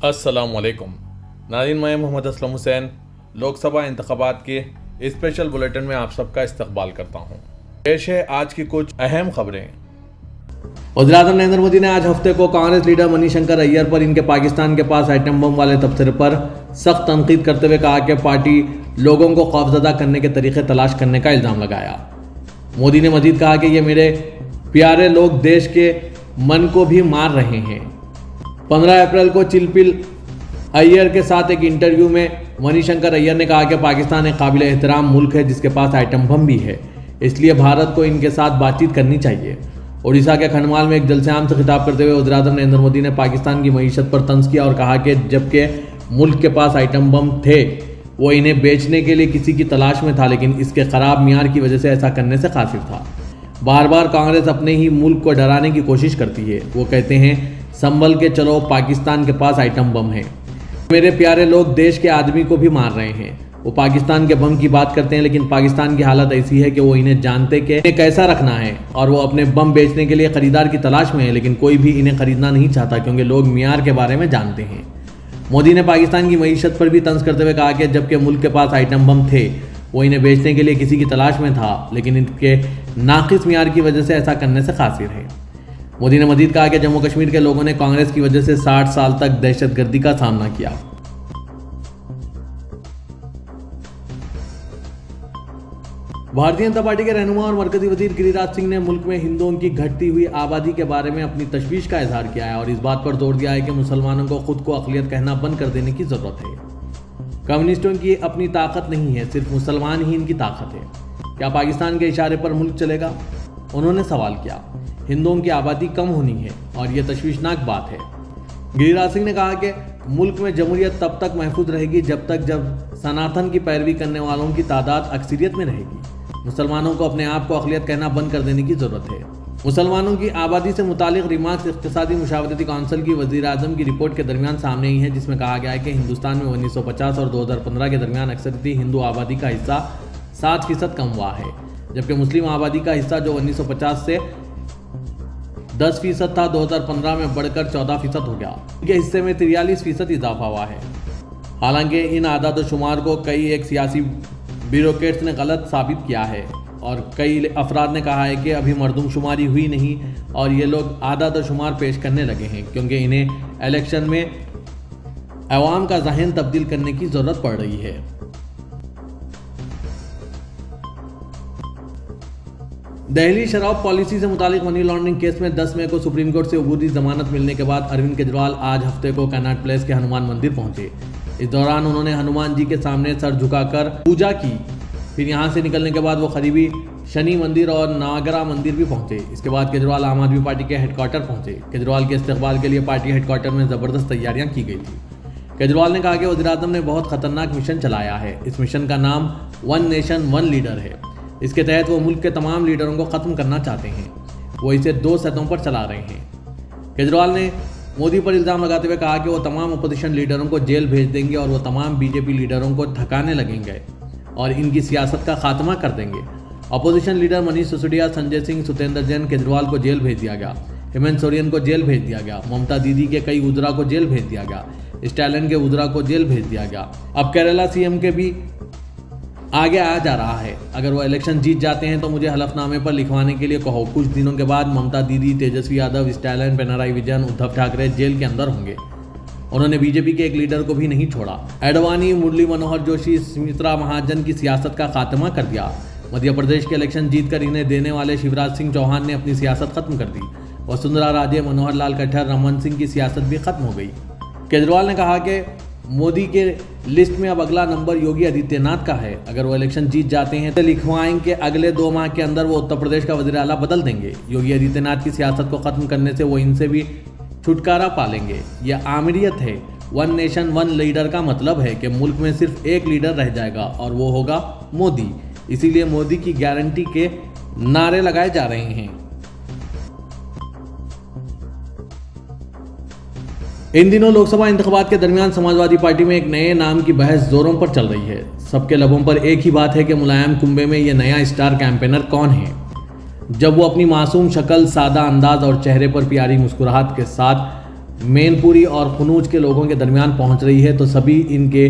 अस्सलामुअलैकुम नाज़रीन, मैं मोहम्मद असलम हुसैन लोकसभा इंतखाबात के स्पेशल बुलेटिन में आप सबका इस्तकबाल करता हूँ। पेश है आज की कुछ अहम खबरें। वज़ीर-ए-आज़म नरेंद्र मोदी ने आज हफ्ते को कांग्रेस लीडर मनीशंकर अय्यर पर इनके पाकिस्तान के पास आइटम बम वाले तबसरे पर सख्त तनकीद करते हुए कहा कि पार्टी लोगों को खौफजदा करने के तरीके तलाश करने का इल्ज़ाम लगाया। मोदी ने मजीद कहा कि ये मेरे प्यारे लोग देश के मन को भी मार रहे हैं। 15 अप्रैल को चिलपिल अय्यर के साथ एक इंटरव्यू में मनीशंकर अय्यर ने कहा कि पाकिस्तान एक काबिल एहतराम मुल्क है जिसके पास आइटम बम भी है, इसलिए भारत को इनके साथ बातचीत करनी चाहिए। ओडिशा के खंडमाल में एक जलसेआम से खिताब करते हुए वज़ीर-ए-आज़म नरेंद्र मोदी ने पाकिस्तान की मईशत पर तंज किया और कहा कि जबकि मुल्क के पास आइटम बम थे वो इन्हें बेचने के लिए किसी की तलाश में था, लेकिन इसके ख़राब मियार की वजह से ऐसा करने से कासिर था। बार बार कांग्रेस अपने ही मुल्क को डराने की कोशिश करती है। वो कहते हैं संभल के चलो, पाकिस्तान के पास आइटम बम है। मेरे प्यारे लोग देश के आदमी को भी मार रहे हैं। वो पाकिस्तान के बम की बात करते हैं, लेकिन पाकिस्तान की हालत ऐसी है कि वो इन्हें जानते कि इन्हें कैसा रखना है और वो अपने बम बेचने के लिए खरीदार की तलाश में है, लेकिन कोई भी इन्हें खरीदना नहीं चाहता क्योंकि लोग मियार के बारे में जानते हैं। मोदी ने पाकिस्तान की मईशत पर भी तंज करते हुए कहा कि जबकि मुल्क के पास आइटम बम थे वो इन्हें बेचने के लिए किसी की तलाश में था, लेकिन इनके नाकिस मियार की वजह से ऐसा करने से कासिर है। मोदी ने मजीद कहा कि जम्मू कश्मीर के लोगों ने कांग्रेस की वजह से 60 साल तक दहशतगर्दी का सामना किया। भारतीय जनता पार्टी के रहनुमा और मरकजी वजीर गिरिराज सिंह ने मुल्क में हिंदुओं की घटती हुई आबादी के बारे में अपनी तशवीश का इजहार किया है और इस बात पर जोर दिया है कि मुसलमानों को खुद को अक़लियत कहना बंद कर देने की जरूरत है। कम्युनिस्टों की अपनी ताकत नहीं है, सिर्फ मुसलमान ही इनकी ताकत है। क्या पाकिस्तान के इशारे पर मुल्क चलेगा? उन्होंने सवाल किया। हिंदुओं की आबादी कम होनी है और यह तशवीशनाक बात है। गिरिराज सिंह ने कहा कि मुल्क में जमहूरियत तब तक महफूज रहेगी जब सनातन की पैरवी करने वालों की तादाद अक्सरियत में रहेगी। मुसलमानों को अपने आप को अक़लियत कहना बंद कर देने की जरूरत है। मुसलमानों की आबादी से मुतालिक रिमार्क्स इक़्तिसादी मुशावरती काउंसिल की वज़ीर-ए-आज़म की रिपोर्ट के दरमियान सामने आई है, जिसमें कहा गया है कि हिंदुस्तान में 1950 और 2015 के दरमियान अक्सरियती हिंदू आबादी का हिस्सा 7% कम हुआ है, जबकि मुस्लिम आबादी का हिस्सा जो 1950 से 10% था 2015 में बढ़कर 14% हो गया। इनके हिस्से में 43% इजाफा हुआ है। हालांकि इन आदाद-ओ-शुमार को कई एक सियासी ब्यूरोक्रेट्स ने गलत साबित किया है और कई अफराद ने कहा है कि अभी मरदमशुमारी हुई नहीं और ये लोग आदाद-ओ-शुमार पेश करने लगे हैं क्योंकि इन्हें इलेक्शन में अवाम का ज़हन तब्दील करने की ज़रूरत पड़ रही है। दिल्ली शराब पॉलिसी से मुतालिक मनी लॉन्ड्रिंग केस में 10 मई को सुप्रीम कोर्ट से अबूरी जमानत मिलने के बाद अरविंद केजरीवाल आज हफ्ते को कनॉट प्लेस के हनुमान मंदिर पहुंचे। इस दौरान उन्होंने हनुमान जी के सामने सर झुकाकर पूजा की। फिर यहां से निकलने के बाद वो करीबी शनि मंदिर और नागरा मंदिर भी पहुंचे। इसके बाद केजरीवाल आम आदमी पार्टी के हेडक्वार्टर पहुंचे। केजरीवाल के इस्तकबाल के लिए पार्टी हेडक्वार्टर में ज़बरदस्त तैयारियां की गई थी। केजरीवाल ने कहा कि वज़ीर-ए-आज़म ने बहुत खतरनाक मिशन चलाया है। इस मिशन का नाम वन नेशन वन लीडर है। इसके तहत वो मुल्क के तमाम लीडरों को ख़त्म करना चाहते हैं। वो इसे 2 सतहों पर चला रहे हैं। केजरीवाल ने मोदी पर इल्ज़ाम लगाते हुए कहा कि वो तमाम अपोजिशन लीडरों को जेल भेज देंगे और वो तमाम बीजेपी लीडरों को थकाने लगेंगे और इनकी सियासत का खात्मा कर देंगे। अपोजिशन लीडर मनीष सिसोदिया, संजय सिंह, सुतेंद्र जैन, केजरीवाल को जेल भेज दिया गया। हेमंत सोरेन को जेल भेज दिया गया। ममता दीदी के कई उजरा को जेल भेज दिया गया। स्टालिन के उजरा को जेल भेज दिया गया। अब केरला सीएम के भी आगे आया जा रहा है। अगर वो इलेक्शन जीत जाते हैं तो मुझे हलफनामे पर लिखवाने के लिए कहो। कुछ दिनों के बाद ममता दीदी, तेजस्वी यादव, स्टालिन, पिनराई विजयन, उद्धव ठाकरे जेल के अंदर होंगे। उन्होंने बीजेपी के एक लीडर को भी नहीं छोड़ा। एडवाणी, मुरली मनोहर जोशी, सुमित्रा महाजन की सियासत का खात्मा कर दिया। मध्य प्रदेश के इलेक्शन जीतकर इन्हें देने वाले शिवराज सिंह चौहान ने अपनी सियासत खत्म कर दी। वसुंधरा राजे, मनोहर लाल खट्टर, रमन सिंह की सियासत भी खत्म हो गई। केजरीवाल ने कहा कि मोदी के लिस्ट में अब अगला नंबर योगी आदित्यनाथ का है। अगर वो इलेक्शन जीत जाते हैं तो लिखवाएंगे अगले 2 माह के अंदर वो उत्तर प्रदेश का वज़ीर आला बदल देंगे। योगी आदित्यनाथ की सियासत को ख़त्म करने से वो इनसे भी छुटकारा पालेंगे। यह आमिरियत है। वन नेशन वन लीडर का मतलब है कि मुल्क में सिर्फ एक लीडर रह जाएगा और वो होगा मोदी। इसीलिए मोदी की गारंटी के नारे लगाए जा रहे हैं। इन दिनों लोकसभा इंतखाबात के दरमियान समाजवादी पार्टी में एक नए नाम की बहस जोरों पर चल रही है। सबके लबों पर एक ही बात है कि मुलायम कुंबे में यह नया स्टार कैंपेनर कौन है। जब वो अपनी मासूम शक्ल, सादा अंदाज और चेहरे पर प्यारी मुस्कुराहट के साथ मैनपुरी और कनूज के लोगों के दरमियान पहुंच रही है तो सभी इनके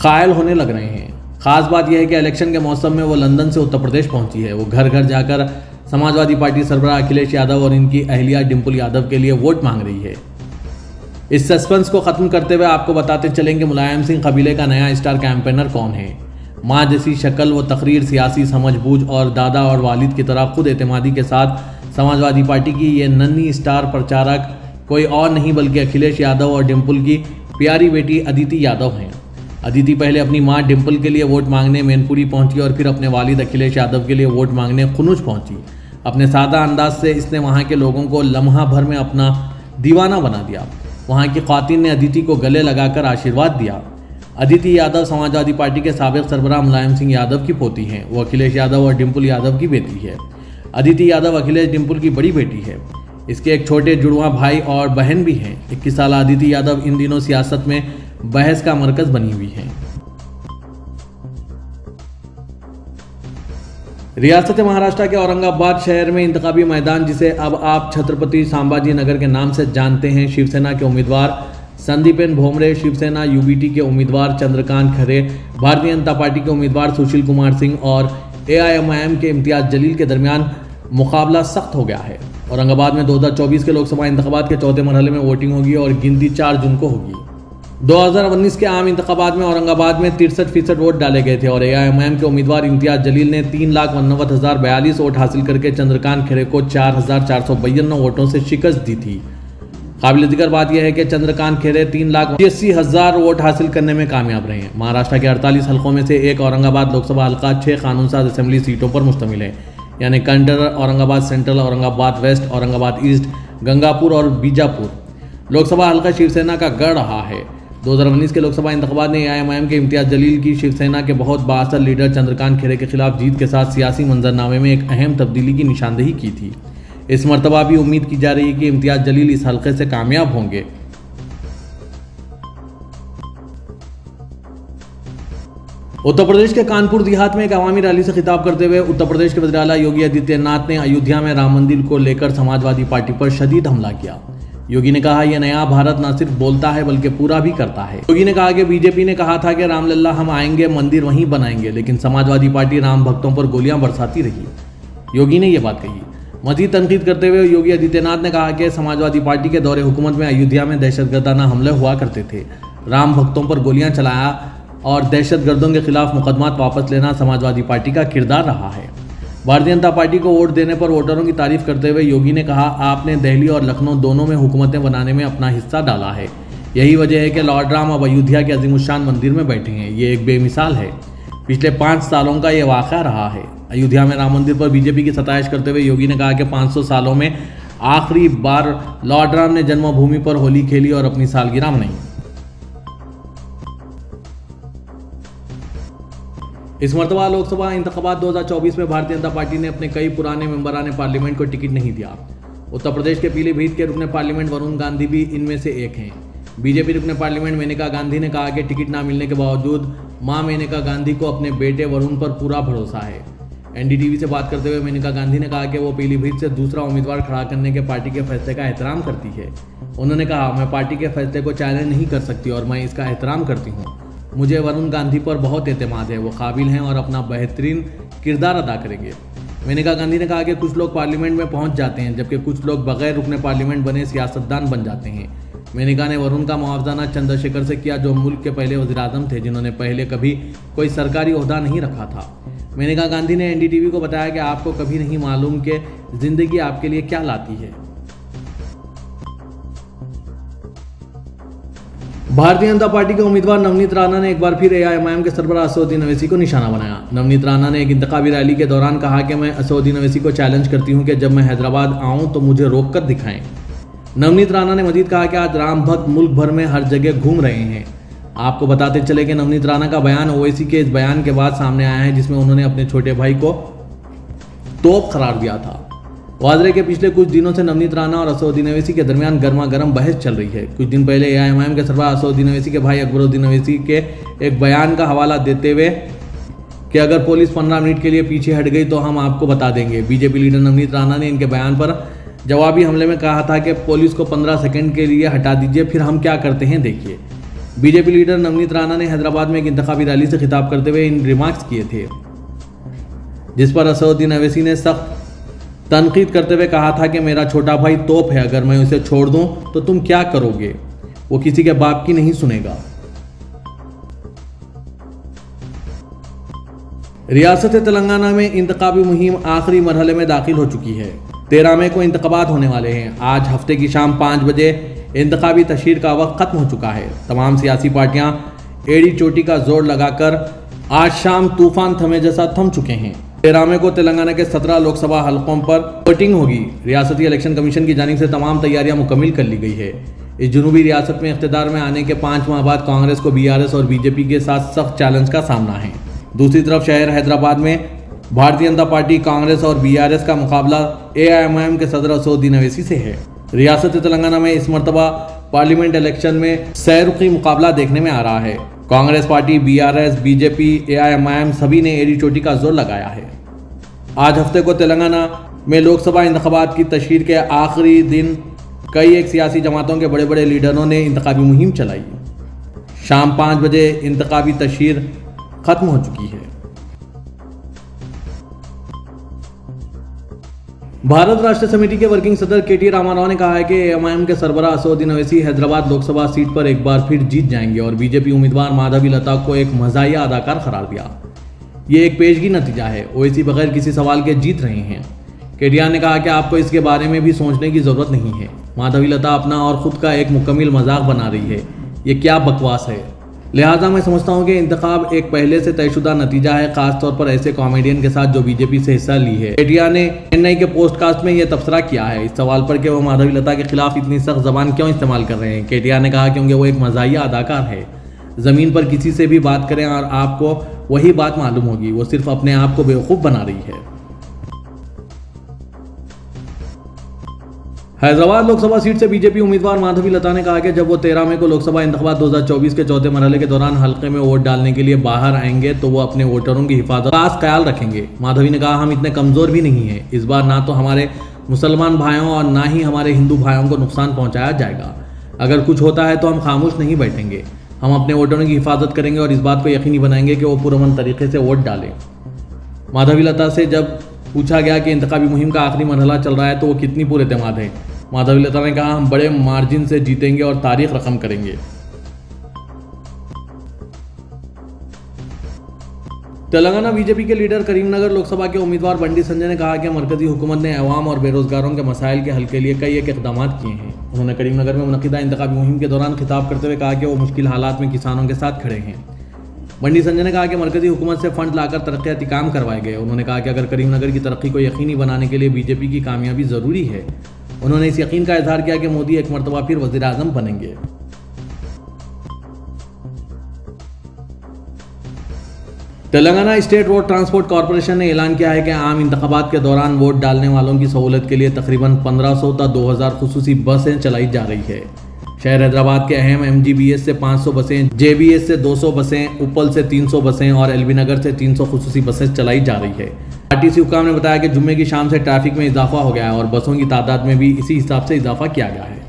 कायल होने लग रहे हैं। खास बात यह है कि इलेक्शन के मौसम में वो लंदन से उत्तर प्रदेश पहुंची है। वो घर घर जाकर समाजवादी पार्टी सरबराह अखिलेश यादव और इनकी अहलिया डिम्पल यादव के लिए वोट मांग रही है। इस सस्पेंस को खत्म करते हुए आपको बताते चलेंगे मुलायम सिंह कबीले का नया स्टार कैंपेनर कौन है। माँ जैसी शक्ल व तकरीर, सियासी समझबूझ और दादा और वालिद की तरह खुद एतमादी के साथ समाजवादी पार्टी की ये नन्ही स्टार प्रचारक कोई और नहीं बल्कि अखिलेश यादव और डिम्पल की प्यारी बेटी अदिति यादव हैं। अदिति पहले अपनी मां डिम्पल के लिए वोट मांगने मैनपुरी पहुंची और फिर अपने वालिद अखिलेश यादव के लिए वोट मांगने कनूज पहुंची। अपने सादा अंदाज से इसने वहां के लोगों को लम्हा भर में अपना दीवाना बना दिया। वहां की ख्वातीन ने अदिति को गले लगाकर आशीर्वाद दिया। अदिति यादव समाजवादी पार्टी के साबिक सरबराह मुलायम सिंह यादव की पोती हैं। वो अखिलेश यादव और डिम्पल यादव की बेटी है। अदिति यादव अखिलेश डिम्पल की बड़ी बेटी है। इसके एक छोटे जुड़वा भाई और बहन भी हैं। 21 साल अदिति यादव इन दिनों सियासत में बहस का मरकज बनी हुई है। रियासत महाराष्ट्र के औरंगाबाद शहर में इंतखाबी मैदान, जिसे अब आप छत्रपति संभाजी नगर के नाम से जानते हैं, शिवसेना के उम्मीदवार संदीपेन भोमरे, शिवसेना यूबीटी के उम्मीदवार चंद्रकांत खरे, भारतीय जनता पार्टी के उम्मीदवार सुशील कुमार सिंह और एआईएमआईएम के इम्तियाज जलील के दरमियान मुकाबला सख्त हो गया है। औरंगाबाद में 2024 के लोकसभा इंतखाबात के चौथे मरहले में वोटिंग होगी और गिनती 4 जून को होगी। 2019 के आम इंतखाबात में औरंगाबाद में 63% वोट डाले गए थे और एआईएमआईएम के उम्मीदवार इम्तियाज जलील ने 3,89,042 वोट हासिल करके चंद्रकांत खरे को 4,452 वोटों से शिकस्त दी थी। काबिल जिक्र बात यह है कि चंद्रकांत खरे 3,80,000 वोट हासिल करने में कामयाब रहे हैं। महाराष्ट्र के 48 हलकों में से एक औरंगाबाद लोकसभा हल्का 6 कानूनसाज असेंबली सीटों पर मुश्तमिल है, यानी कंटर, Aurangabad central, Aurangabad west, Aurangabad east, Gangapur और बीजापुर। लोकसभा हल्का शिवसेना का गढ़ रहा है। 2019 के लोकसभा इंतखाबात ने एआईएमआईएम के इम्तियाज जलील की शिवसेना के बहुत बाअसर लीडर चंद्रकांत खरे के खिलाफ जीत के साथ सियासी मंजरनामे में एक अहम तब्दीली की निशानदेही की थी। इस मरतबा भी उम्मीद की जा रही है कि इम्तियाज जलील इस हल्के से कामयाब होंगे। उत्तर प्रदेश के कानपुर देहात में एक अवामी रैली से खिताब करते हुए उत्तर प्रदेश के वज़ीर आला योगी आदित्यनाथ ने अयोध्या में राम मंदिर को लेकर समाजवादी पार्टी पर शदीद हमला किया। योगी ने कहा, यह नया भारत न सिर्फ बोलता है बल्कि पूरा भी करता है। योगी ने कहा कि बीजेपी ने कहा था कि रामलल्ला हम आएंगे, मंदिर वहीं बनाएंगे, लेकिन समाजवादी पार्टी राम भक्तों पर गोलियां बरसाती रही। योगी ने यह बात कही। मजीद तनकीद करते हुए योगी आदित्यनाथ ने कहा कि समाजवादी पार्टी के दौरे हुकूमत में अयोध्या में दहशतगर्दाना हमले हुआ करते थे। राम भक्तों पर गोलियां चलाया और दहशतगर्दों के खिलाफ मुकदमात वापस लेना समाजवादी पार्टी का किरदार रहा है। भारतीय जनता पार्टी को वोट देने पर वोटरों की तारीफ करते हुए योगी ने कहा, आपने दिल्ली और लखनऊ दोनों में हुकूमतें बनाने में अपना हिस्सा डाला है। यही वजह है कि लॉर्ड राम अब अयोध्या के अजीमुशान मंदिर में बैठे हैं। ये एक बेमिसाल है। पिछले 5 सालों का ये वाक़या रहा है। अयोध्या में राम मंदिर पर बीजेपी की सताइश करते हुए योगी ने कहा कि 500 सालों में आखिरी बार लॉर्ड राम ने जन्मभूमि पर होली खेली और अपनी सालगिरह मनाई। इस मरतबा लोकसभा इंतखाबात 2024 में भारतीय जनता पार्टी ने अपने कई पुराने मेंबरान पार्लियामेंट को टिकट नहीं दिया। उत्तर प्रदेश के पीलीभीत के रुकने पार्लियामेंट वरुण गांधी भी इनमें से एक हैं। बीजेपी रुकने पार्लियामेंट मेनका गांधी ने कहा कि टिकट ना मिलने के बावजूद मां मेनका गांधी को अपने बेटे वरुण पर पूरा भरोसा है। एनडीटीवी से बात करते हुए मेनका गांधी ने कहा कि वो पीलीभीत से दूसरा उम्मीदवार खड़ा करने के पार्टी के फैसले का एहतराम करती है। उन्होंने कहा, मैं पार्टी के फैसले को चैलेंज नहीं कर सकती और मैं इसका एहतराम करती हूँ। मुझे वरुण गांधी पर बहुत एतमाद है। वो काबिल हैं और अपना बेहतरीन किरदार अदा करेंगे। मेनका गांधी ने कहा कि कुछ लोग पार्लियामेंट में पहुंच जाते हैं जबकि कुछ लोग बगैर रुकने पार्लियामेंट बने सियासतदान बन जाते हैं। मेनका ने वरुण का मुआवजाना चंद्रशेखर से किया, जो मुल्क के पहले वज़ीर-ए-आज़म थे जिन्होंने पहले कभी कोई सरकारी ओहदा नहीं रखा था। मेनका गांधी ने एनडीटीवी को बताया कि आपको कभी नहीं मालूम कि जिंदगी आपके लिए क्या लाती है। भारतीय जनता पार्टी के उम्मीदवार नवनीत राणा ने एक बार फिर एआईएमआईएम के सरबराह असदुद्दीन ओवैसी को निशाना बनाया। नवनीत राणा ने एक इंतखाबी रैली के दौरान कहा कि मैं असदुद्दीन ओवैसी को चैलेंज करती हूं कि जब मैं हैदराबाद आऊं तो मुझे रोक कर दिखाएं। नवनीत राणा ने मजीद कहा कि आज राम भक्त मुल्क भर में हर जगह घूम रहे हैं। आपको बताते चले कि नवनीत राणा का बयान ओवैसी के इस बयान के बाद सामने आया है जिसमें उन्होंने अपने छोटे भाई को तोप करार दिया था। वाजरे के पिछले कुछ दिनों से नवनीत राणा और असदुद्दीन ओवैसी के दरमियान गर्मा गर्म बहस चल रही है। कुछ दिन पहले एआईएमआईएम के सरबराह असदुद्दीन ओवैसी के भाई अकबरुद्दीन ओवैसी के एक बयान का हवाला देते हुए कि अगर पुलिस 15 मिनट के लिए पीछे हट गई तो हम आपको बता देंगे। बीजेपी लीडर नवनीत राणा ने इनके बयान पर जवाबी हमले में कहा था कि पुलिस को 15 सेकंड के लिए हटा दीजिए, फिर हम क्या करते हैं देखिए। बीजेपी लीडर नवनीत राणा ने हैदराबाद में एक इंतखाबी रैली से खिताब करते हुए इन रिमार्क्स किए थे, जिस पर असदुद्दीन अवैसी ने सख्त तनकीद करते हुए कहा था कि मेरा छोटा भाई तोप है, अगर मैं उसे छोड़ दूं तो तुम क्या करोगे, वो किसी के बाप की नहीं सुनेगा। रियासत तेलंगाना में इंतखाबी मुहिम आखिरी मरहले में दाखिल हो चुकी है। 13 मई को इंतखाबात होने वाले हैं। आज हफ्ते की शाम 5 बजे इंतखाबी तशहीर का वक्त खत्म हो चुका है। तमाम सियासी पार्टियां एड़ी चोटी का जोर लगाकर आज शाम तूफान थमे जैसा थम चुके हैं। 13 मई को तेलंगाना के 17 लोकसभा हलकों पर वोटिंग होगी। रियासती इलेक्शन कमीशन की जानिब से तमाम तैयारियां मुकम्मिल कर ली गई है। इस जुनूबी रियासत में इख्तिदार में आने के 5 माह बाद कांग्रेस को बीआरएस और बीजेपी के साथ सख्त चैलेंज का सामना है। दूसरी तरफ शहर हैदराबाद में भारतीय जनता पार्टी, कांग्रेस और बीआरएस का मुकाबला एआईएमआईएम के सदर असदुद्दीन अवैसी से है। रियासत तेलंगाना में इस मरतबा पार्लियामेंट इलेक्शन में सैरुखी मुकाबला देखने में आ रहा है। Congress party, BRS, BJP, AIMIM सभी ने एड़ी चोटी का जोर लगाया है। आज हफ्ते को तेलंगाना में लोकसभा इंतखाबात की तशहीर के आखिरी दिन कई एक सियासी जमातों के बड़े बड़े लीडरों ने इंतखाबी मुहिम चलाई। शाम 5 बजे इंतखाबी तशहीर खत्म हो चुकी है। भारत राष्ट्र समिति के वर्किंग सदर केटी रामाराव ने कहा है कि एआईएमआईएम के सरबराह असदुद्दीन अवैसी हैदराबाद लोकसभा सीट पर एक बार फिर जीत जाएंगे और बीजेपी उम्मीदवार माधवी लता को एक मज़ाहिया अदाकार करार दिया। ये एक पेशगी नतीजा है। ओवैसी बगैर किसी सवाल के जीत रहे हैं। केटीआर ने कहा कि आपको इसके बारे में भी सोचने की जरूरत नहीं है। माधवी लता अपना और खुद का एक मुकम्मल मजाक बना रही है। ये क्या बकवास है। लिहाजा मैं समझता हूं कि इंतखाब एक पहले से तयशुदा नतीजा है, खासतौर पर ऐसे कॉमेडियन के साथ जो बीजेपी से हिस्सा ली है। केटीआर ने चेन्नई के पोस्टकास्ट में यह तबसरा किया है। इस सवाल पर कि वो माधवी लता के खिलाफ इतनी सख्त जबान क्यों इस्तेमाल कर रहे हैं, केटीआर ने कहा क्योंकि वो एक मज़ाहिया अदाकार है। ज़मीन पर किसी से भी बात करें और आपको वही बात मालूम होगी। वो सिर्फ अपने आप को बेवकूफ़ बना रही है। हैदराबाद लोकसभा सीट से बीजेपी उम्मीदवार माधवी लता ने कहा कि जब वो 13 मई को लोकसभा इंतखाबात 2024 के चौथे मरहले के दौरान हल्के में वोट डालने के लिए बाहर आएंगे तो वो अपने वोटरों की हिफाजत का खास ख्याल रखेंगे। माधवी ने कहा, हम इतने कमज़ोर भी नहीं हैं। इस बार ना तो हमारे मुसलमान भाइयों और ना ही हमारे हिंदू भाइयों को नुकसान पहुँचाया जाएगा। अगर कुछ होता है तो हम खामोश नहीं बैठेंगे। हम अपने वोटरों की हिफाजत करेंगे और इस बात को यकीनी बनाएंगे कि वो पुरअमन तरीके से वोट डालें। माधवी लता से जब पूछा गया कि इंतखाबी मुहिम का आखिरी मरहला चल रहा है तो वो कितनी पुरएतमाद है, माधवी लता ने कहा, हम बड़े मार्जिन से जीतेंगे और तारीख रकम करेंगे। तेलंगाना बीजेपी के लीडर करीमनगर लोकसभा के उम्मीदवार बंडी संजय ने कहा कि मरकजी हुकूमत ने अवाम और बेरोजगारों के मसाइल के हल के लिए कई एक इकदाम किए हैं। उन्होंने करीमनगर में मुनक़िदा इंतखाबी मुहिम के दौरान खिताब करते हुए कहा कि वो मुश्किल हालात में किसानों के साथ खड़े हैं। बंडी संजय ने कहा कि मरकजी हुकूमत से फंड लाकर तरक्याती काम करवाए गए। उन्होंने कहा कि अगर करीमनगर की तरक्की को यकीनी बनाने के लिए बीजेपी की कामयाबी ज़रूरी है। उन्होंने इस यकीन का इजहार किया कि मोदी एक मरतबा फिर वज़ीर आज़म बनेंगे। Telangana state road transport corporation ने ऐलान किया है कि आम इंतखाबात के दौरान वोट डालने वालों की सहूलत के लिए तकरीबन 1500 ता 2000 खुसूसी बसें चलाई जा रही है। शहर हैदराबाद के अहम एमजीबीएस से 500 बसें, जेबीएस से 200 बसें, उपल से 300 बसें और एलबी नगर से 300 खुसूसी बसें चलाई जा रही है। आरटीसी हुकाम ने बताया कि जुम्मे की शाम से ट्रैफिक में इजाफा हो गया है और बसों की तादाद में भी इसी हिसाब से इजाफा किया गया है।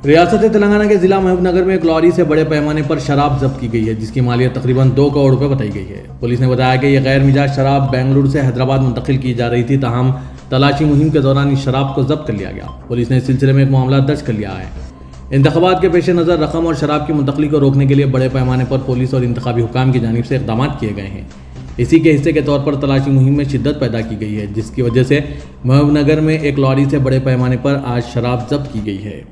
रियासत तेलंगाना के जिला महबूबनगर में एक लॉरी से बड़े पैमाने पर शराब जब्त की गई है, जिसकी मालियत तकरीबन 2 करोड़ रुपए बताई गई है। पुलिस ने बताया कि यह गैर मिजाज शराब बेंगलुरु से हैदराबाद मुंतकिल की जा रही थी, ताहम तलाशी मुहिम के दौरान इस शराब को जब्त कर लिया गया। पुलिस ने इस सिलसिले में एक मामला दर्ज कर लिया है। इंतखाबात के पेश नज़र रकम और शराब की मुंतकली को रोकने के लिए बड़े पैमाने पर पुलिस और इंतखाबी हुकाम की जानिब से इक़दाम किए गए हैं। इसी के हिस्से के तौर पर तलाशी मुहिम में शिद्दत पैदा की गई है, जिसकी वजह से महबूबनगर में एक लॉरी से बड़े पैमाने पर आज शराब जब्त की गई है।